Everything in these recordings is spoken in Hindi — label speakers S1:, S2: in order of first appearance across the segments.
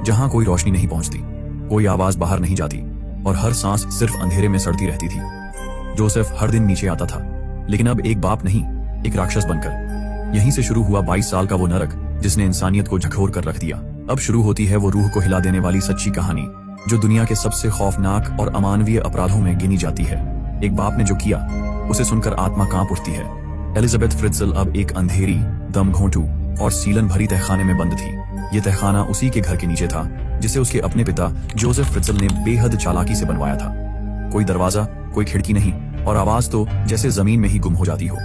S1: जहां कोई रोशनी नहीं पहुंचती, कोई आवाज बाहर नहीं जाती और हर सांस सिर्फ अंधेरे में सड़ती रहती थी। जोसेफ हर दिन नीचे आता था, लेकिन अब एक बाप नहीं, एक राक्षस बनकर। यहीं से शुरू हुआ 22 साल का वो नरक जिसने इंसानियत को झकझोर कर रख दिया। अब शुरू होती है वो रूह को हिला देने वाली सच्ची कहानी, जो दुनिया के सबसे खौफनाक और अमानवीय अपराधों में गिनी जाती है। एक बाप ने जो किया, उसे सुनकर आत्मा कांप उठती है। एलिजाबेथ फ्रिट्जल अब एक अंधेरी, दम घोंटू और सीलन भरी तहखाने में बंद थी। ये तहखाना उसी के घर के नीचे था, जिसे उसके अपने पिता जोसेफ फ्रिट्जल ने बेहद चालाकी से बनवाया था। कोई दरवाजा, कोई खिड़की नहीं, और आवाज तो जैसे जमीन में ही गुम हो जाती हो।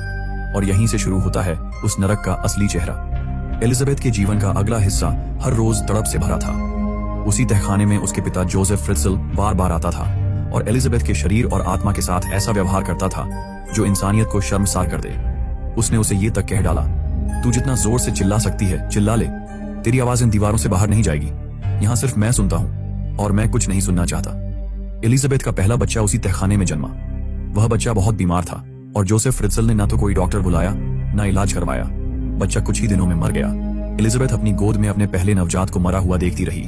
S1: और यहीं से शुरू होता है उस नरक का असली चेहरा। एलिजाबेथ के जीवन का अगला हिस्सा हर रोज तड़प से भरा था। उसी तहखाने में उसके पिता जोसेफ फ्रिट्जल बार बार आता था और एलिजाबेथ के शरीर और आत्मा के साथ ऐसा व्यवहार करता था जो इंसानियत को शर्मसार कर दे। उसने उसे ये तक कह डाला, तू जितना जोर से चिल्ला सकती है चिल्ला ले, तेरी आवाज इन दीवारों से बाहर नहीं जाएगी। यहाँ सिर्फ मैं सुनता हूँ और मैं कुछ नहीं सुनना चाहता। एलिजाबेथ का पहला बच्चा उसी तहखाने में जन्मा। वह बच्चा बहुत बीमार था और जोसेफ फ्रिट्जल ने ना तो कोई डॉक्टर बुलाया, ना इलाज करवाया। बच्चा कुछ ही दिनों में मर गया। एलिजाबेथ अपनी गोद में अपने पहले नवजात को मरा हुआ देखती रही,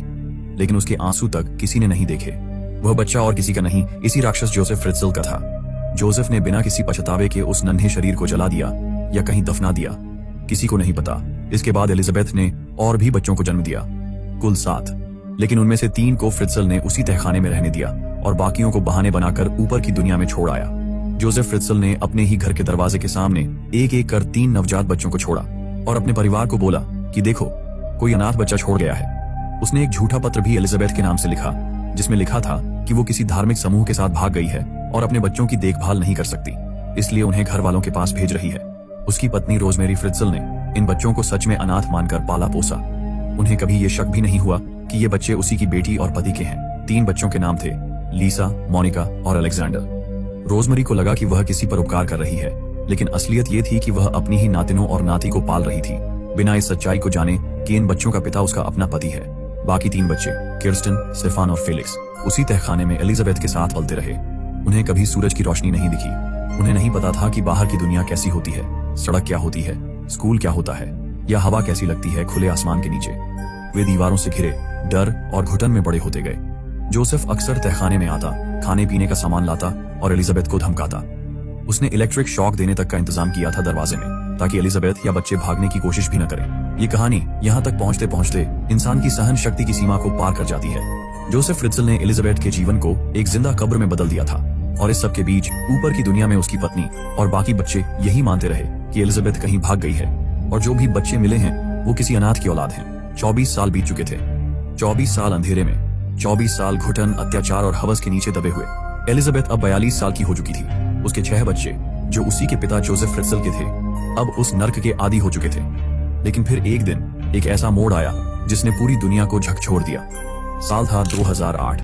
S1: लेकिन उसके आंसू तक किसी ने नहीं देखे। वह बच्चा और किसी का नहीं, इसी राक्षस जोसेफ फ्रिट्जल का था। जोसेफ ने बिना किसी पछतावे के उस नन्हे शरीर को जला दिया या कहीं दफना दिया, किसी को नहीं पता। इसके बाद एलिजाबेथ ने और भी बच्चों को जन्म दिया, कुल 7, लेकिन उनमें से 3 को फ्रिट्जल ने उसी तहखाने में रहने दिया और बाकियों को बहाने बनाकर ऊपर की दुनिया में छोड़ आया। जोसेफ फ्रिट्जल ने अपने ही घर के दरवाजे के सामने एक एक कर 3 नवजात बच्चों को छोड़ा और अपने परिवार को बोला कि देखो, कोई अनाथ बच्चा छोड़ गया है। उसने एक झूठा पत्र भी एलिजाबेथ के नाम से लिखा, जिसमें लिखा था कि वो किसी धार्मिक समूह के साथ भाग गई है और अपने बच्चों की देखभाल नहीं कर सकती, इसलिए उन्हें घर वालों के पास भेज रही है। उसकी पत्नी रोजमेरी फ्रिट्जल ने इन बच्चों को सच में अनाथ मानकर पाला पोसा। उन्हें कभी ये शक भी नहीं हुआ कि ये बच्चे उसी की बेटी और पति के हैं। 3 बच्चों के नाम थे, लीसा, मोनिका और अलेक्जेंडर। रोजमेरी को लगा कि वह किसी पर उपकार कर रही है, लेकिन असलियत ये थी कि वह अपनी ही नातिनों और नाती को पाल रही थी, बिना इस सच्चाई को जाने कि इन बच्चों का पिता उसका अपना पति है। बाकी 3 बच्चे, किर्स्टन, स्टेफान और फेलिक्स, उसी तहखाने में एलिजाबेथ के साथ पलते रहे। उन्हें कभी सूरज की रोशनी नहीं दिखी। उन्हें नहीं पता था कि बाहर की दुनिया कैसी होती है, सड़क क्या होती है, स्कूल क्या होता है, या हवा कैसी लगती है खुले आसमान के नीचे। वे दीवारों से घिरे डर और घुटन में बड़े होते गए। जोसेफ अक्सर तहखाने में आता, खाने पीने का सामान लाता और एलिजाबेथ को धमकाता। उसने इलेक्ट्रिक शॉक देने तक का इंतजाम किया था दरवाजे में, ताकि एलिजाबेथ या बच्चे भागने की कोशिश भी न करें। ये कहानी यहाँ तक पहुँचते पहुँचते इंसान की सहन शक्ति की सीमा को पार कर जाती है। जोसेफ फ्रिट्जल ने एलिजाबेथ के जीवन को एक जिंदा कब्र में बदल दिया था, और इस सब के बीच ऊपर की दुनिया में उसकी पत्नी और बाकी बच्चे यही मानते रहे कि एलिजाबेथ कहीं भाग गई है, और जो भी बच्चे मिले हैं वो किसी अनाथ की औलाद हैं। 24 साल बीत चुके थे। 24 साल अंधेरे में, 24 साल घुटन, अत्याचार और हवस के नीचे दबे हुए। एलिजाबेथ अब 42 साल की हो चुकी थी। उसके 6 बच्चे, जो उसी के पिता जोसेफ फ्रिट्जल के थे, अब उस नर्क के आदी हो चुके थे। लेकिन फिर एक दिन एक ऐसा मोड़ आया जिसने पूरी दुनिया को झकझोर दिया। साल था 2008।